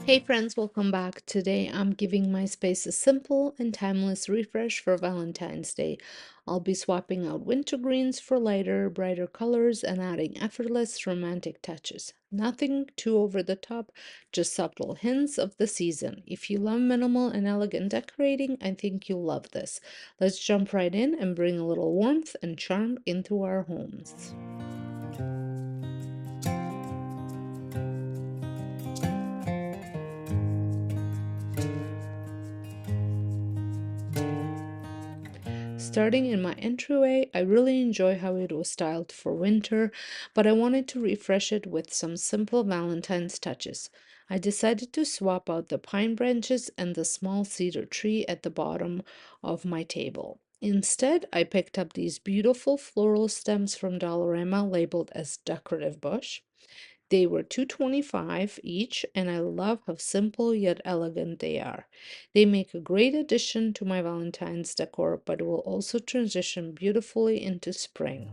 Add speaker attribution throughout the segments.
Speaker 1: Hey friends, welcome back. Today I'm giving my space a simple and timeless refresh for Valentine's Day. I'll be swapping out winter greens for lighter, brighter colors and adding effortless, romantic touches. Nothing too over the top, just subtle hints of the season. If you love minimal and elegant decorating, I think you'll love this. Let's jump right in and bring a little warmth and charm into our homes. Starting in my entryway, I really enjoy how it was styled for winter, but I wanted to refresh it with some simple Valentine's touches. I decided to swap out the pine branches and the small cedar tree at the bottom of my table. Instead, I picked up these beautiful floral stems from Dollarama labeled as decorative bush. They were 225 each, and I love how simple yet elegant they are. They make a great addition to my Valentine's decor, but will also transition beautifully into spring.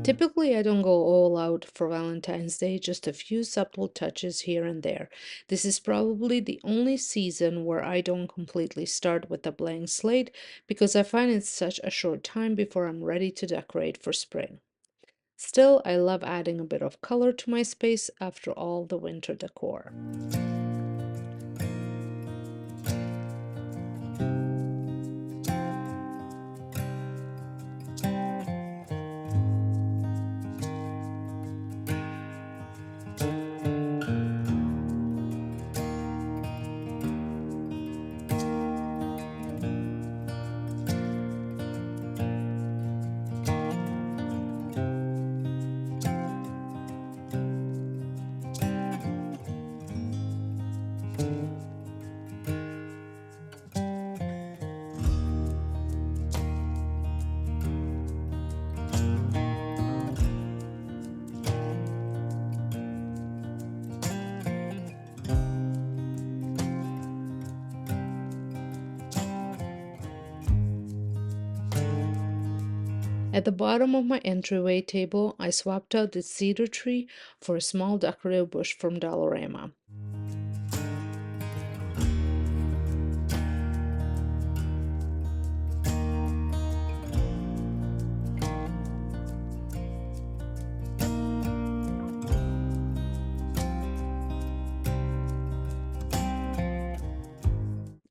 Speaker 1: Typically, I don't go all out for Valentine's Day, just a few subtle touches here and there. This is probably the only season where I don't completely start with a blank slate because I find it's such a short time before I'm ready to decorate for spring. Still, I love adding a bit of color to my space after all the winter decor. At the bottom of my entryway table, I swapped out the cedar tree for a small decorative bush from Dollarama.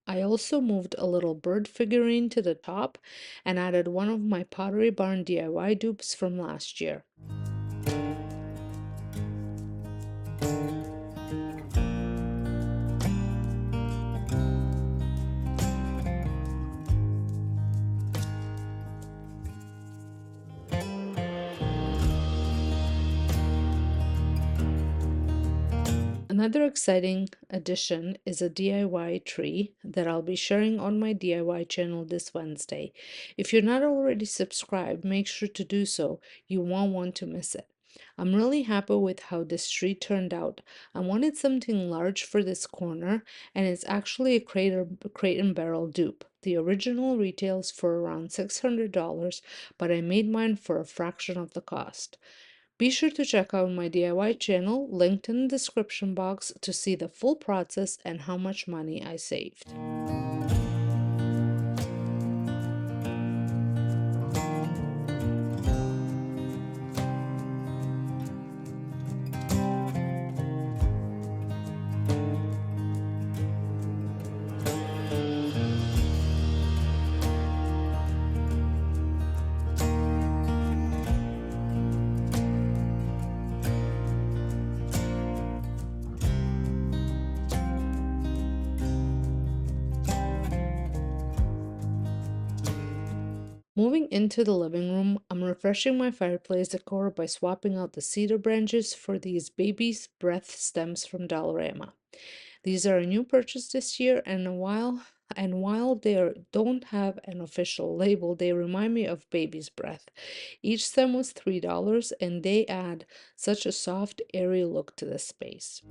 Speaker 1: I also moved a little bird figurine to the top and added one of my Pottery Barn DIY dupes from last year. Another exciting addition is a DIY tree that I'll be sharing on my DIY channel this Wednesday. If you're not already subscribed, make sure to do so. You won't want to miss it. I'm really happy with how this tree turned out. I wanted something large for this corner, and it's actually a crate and barrel dupe. The original retails for around $600, but I made mine for a fraction of the cost. Be sure to check out my DIY channel, linked in the description box, to see the full process and how much money I saved. Moving into the living room, I'm refreshing my fireplace decor by swapping out the cedar branches for these baby's breath stems from Dollarama. These are a new purchase this year, and while don't have an official label, they remind me of baby's breath. Each stem was $3, and they add such a soft, airy look to the space.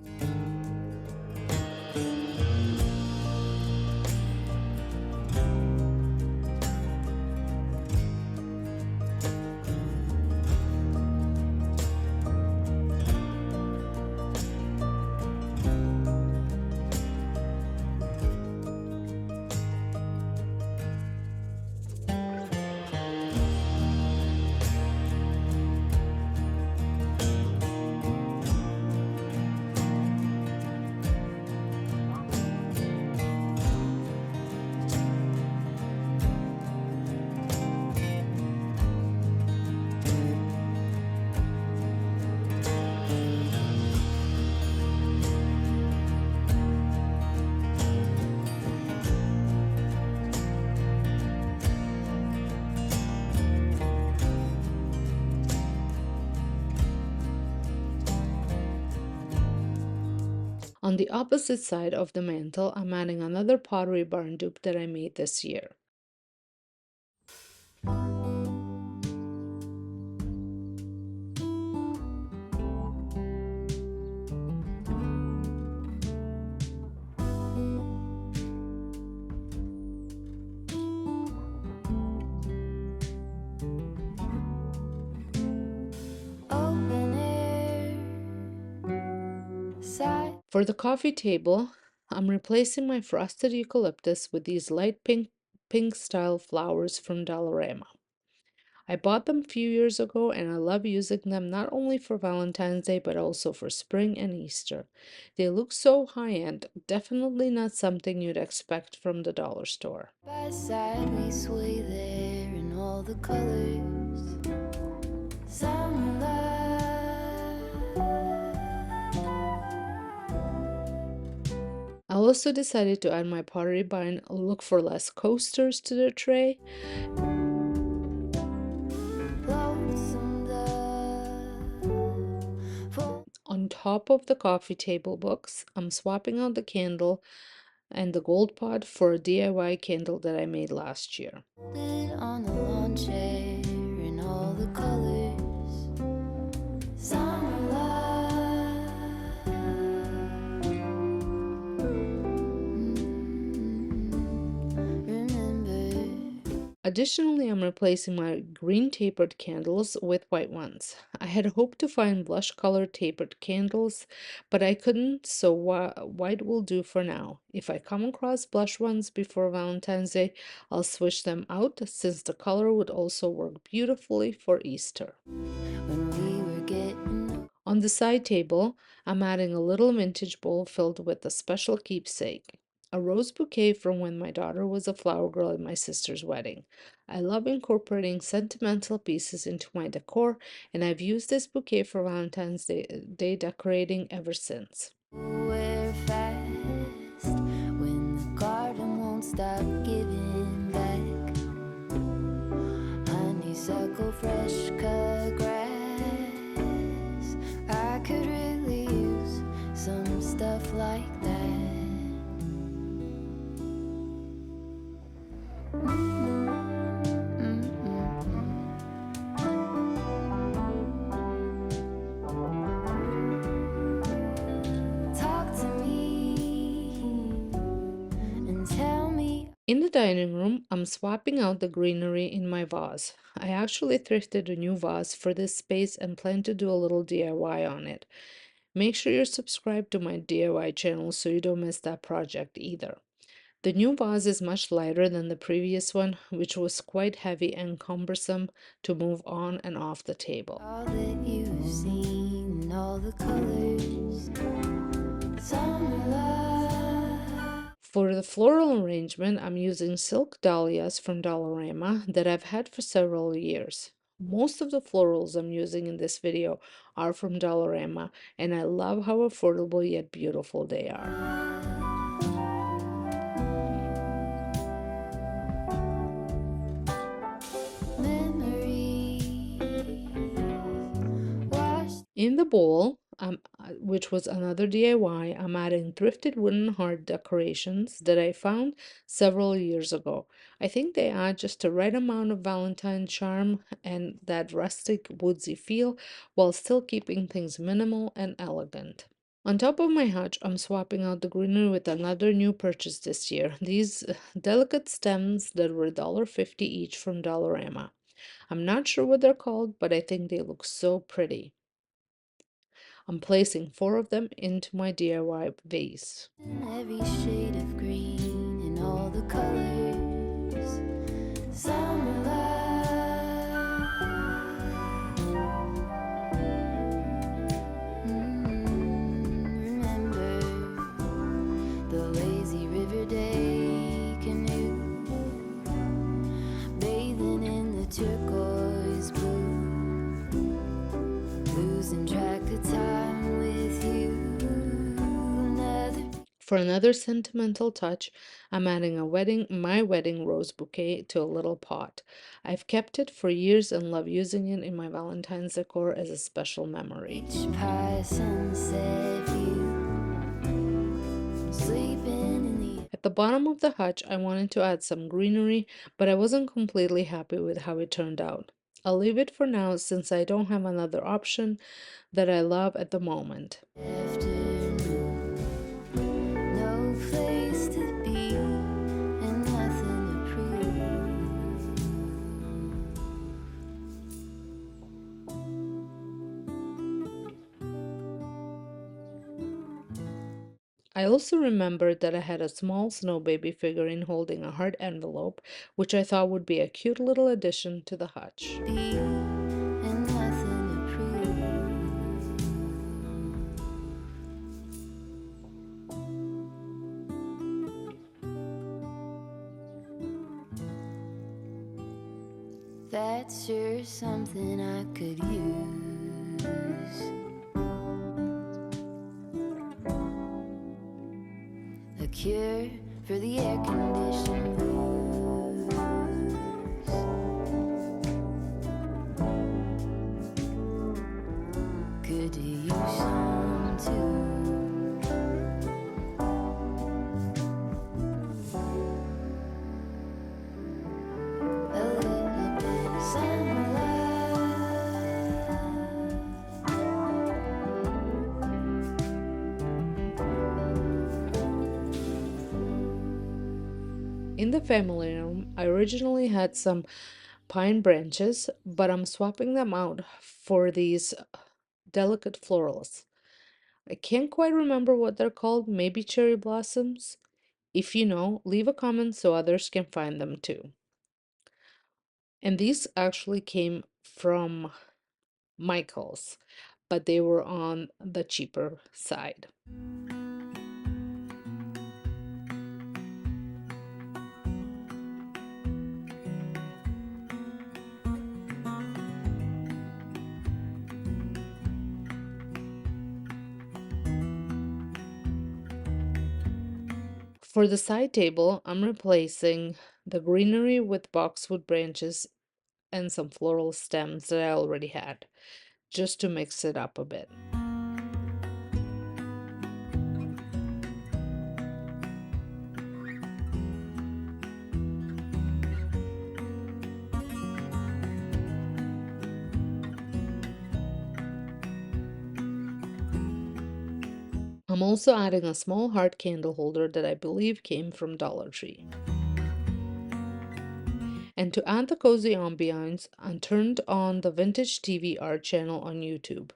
Speaker 1: On the opposite side of the mantle, I'm adding another Pottery Barn dupe that I made this year. For the coffee table, I'm replacing my frosted eucalyptus with these light pink style flowers from Dollarama. I bought them a few years ago and I love using them not only for Valentine's Day but also for spring and Easter. They look so high-end, definitely not something you'd expect from the dollar store.
Speaker 2: By side we sway there in all the colors. Summer love.
Speaker 1: I also decided to add my Pottery Barn Look for Less coasters to the tray. On top of the coffee table books, I'm swapping out the candle and the gold pot for a DIY candle that I made last year.
Speaker 2: On the lawn chair in all the colors. Summer
Speaker 1: Additionally, I'm replacing my green tapered candles with white ones. I had hoped to find blush colored tapered candles, but I couldn't, so white will do for now. If I come across blush ones before Valentine's Day, I'll switch them out since the color would also work beautifully for Easter. On the side table, I'm adding a little vintage bowl filled with a special keepsake, a rose bouquet from when my daughter was a flower girl at my sister's wedding. I love incorporating sentimental pieces into my decor, and I've used this bouquet for Valentine's Day decorating ever since.
Speaker 2: wear fast when the garden won't stop giving back. Honeysuckle, fresh cut grass. I could really use some stuff like that.
Speaker 1: In the dining room, I'm swapping out the greenery in my vase. I actually thrifted a new vase for this space and plan to do a little DIY on it. Make sure you're subscribed to my DIY channel so you don't miss that project either. The new vase is much lighter than the previous one, which was quite heavy and cumbersome to move on and off the table.
Speaker 2: All that you've seen, all the colors, summer love.
Speaker 1: For the floral arrangement, I'm using silk dahlias from Dollarama that I've had for several years. Most of the florals I'm using in this video are from Dollarama, and I love how affordable yet beautiful they are. In the bowl, which was another DIY, I'm adding thrifted wooden heart decorations that I found several years ago. I think they add just the right amount of Valentine charm and that rustic woodsy feel while still keeping things minimal and elegant. On top of my hutch, I'm swapping out the greenery with another new purchase this year. These delicate stems that were $1.50 each from Dollarama. I'm not sure what they're called, but I think they look so pretty. I'm placing 4 of them into my DIY vase.
Speaker 2: Every shade of green in all the colors. Summer love. Remember the lazy river day canoe, bathing in the turquoise blue, losing track of time with you.
Speaker 1: For another sentimental touch, I'm adding my wedding rose bouquet to a little pot. I've kept it for years and love using it in my Valentine's decor as a special memory.
Speaker 2: Pie sunset view. sleeping in the
Speaker 1: At the bottom of the hutch, I wanted to add some greenery, but I wasn't completely happy with how it turned out. I'll leave it for now since I don't have another option that I love at the moment.
Speaker 2: afternoon. No place to be and nothing to
Speaker 1: I also remembered that I had a small snow baby figurine holding a heart envelope, which I thought would be a cute little addition to the hutch.
Speaker 2: be and nothing to That's sure something I could use. A cure for the air conditioning blues. Could use some too. A little bit of sunlight.
Speaker 1: In the family room, I originally had some pine branches, but I'm swapping them out for these delicate florals. I can't quite remember what they're called, maybe cherry blossoms. If you know, leave a comment so others can find them too. And these actually came from Michael's, but they were on the cheaper side. For the side table, I'm replacing the greenery with boxwood branches and some floral stems that I already had, just to mix it up a bit. I'm also adding a small heart candle holder that I believe came from Dollar Tree. And to add the cozy ambiance, I turned on the Vintage TV art channel on YouTube.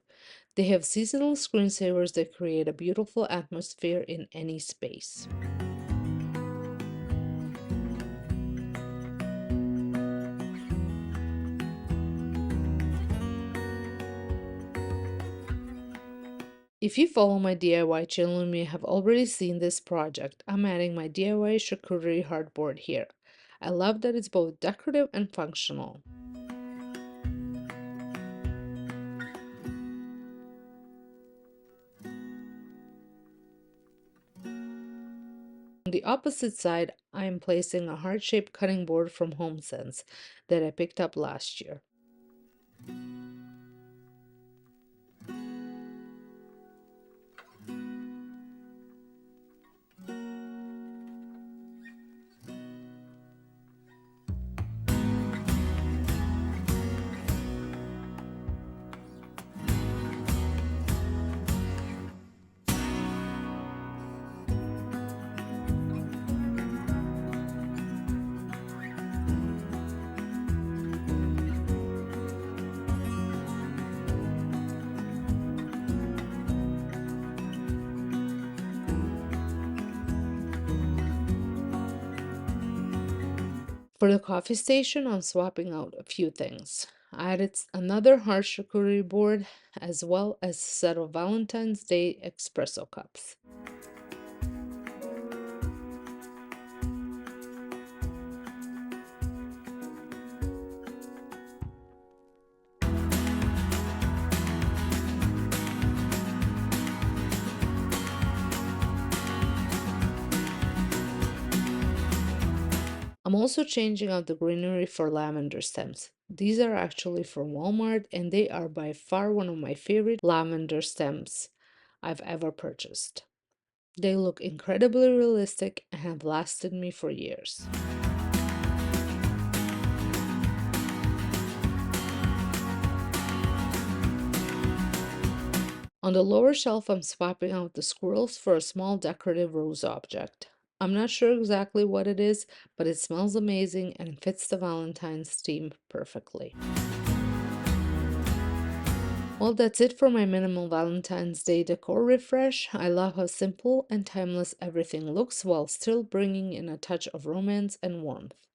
Speaker 1: They have seasonal screensavers that create a beautiful atmosphere in any space. If you follow my DIY channel, you may have already seen this project. I'm adding my DIY charcuterie hardboard here. I love that it's both decorative and functional. On the opposite side, I am placing a heart-shaped cutting board from HomeSense that I picked up last year. For the coffee station, I'm swapping out a few things. I added another heart charcuterie board as well as a set of Valentine's Day espresso cups. I'm also changing out the greenery for lavender stems. These are actually from Walmart and they are by far one of my favorite lavender stems I've ever purchased. They look incredibly realistic and have lasted me for years. On the lower shelf, I'm swapping out the squirrels for a small decorative rose object. I'm not sure exactly what it is, but it smells amazing and fits the Valentine's theme perfectly. Well, that's it for my minimal Valentine's Day decor refresh. I love how simple and timeless everything looks while still bringing in a touch of romance and warmth.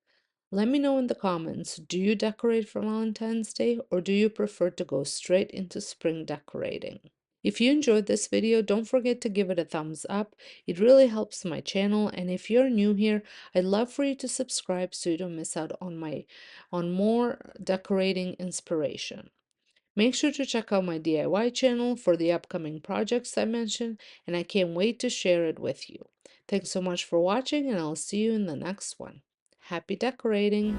Speaker 1: Let me know in the comments, do you decorate for Valentine's Day or do you prefer to go straight into spring decorating? If you enjoyed this video, don't forget to give it a thumbs up. It really helps my channel, and if you're new here, I'd love for you to subscribe so you don't miss out on more decorating inspiration. Make sure to check out my DIY channel for the upcoming projects I mentioned, and I can't wait to share it with you. Thanks so much for watching, and I'll see you in the next one. Happy decorating!